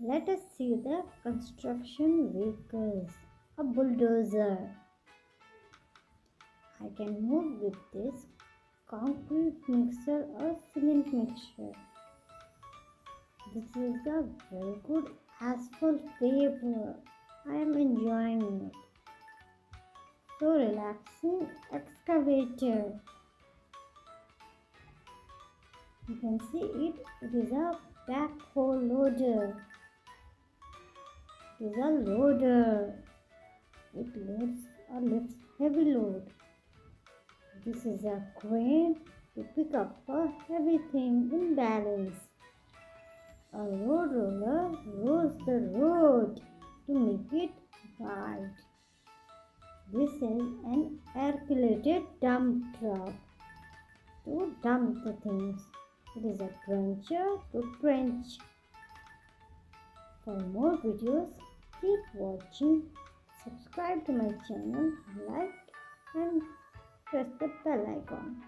Let us see the construction vehicles. A bulldozer. I can move with this concrete mixer or cement mixture. This is a very good asphalt paper. I am enjoying it. So relaxing excavator. You can see it. It is a backhoe loader. It is a loader. It loads or lifts heavy load. This is a crane to pick up a heavy thing in balance. A road roller rolls the road to make it wide. This is an air-cooled dump truck to dump the things. It is a trencher to trench. For more videos, keep watching. Subscribe to my channel, like and press the bell icon.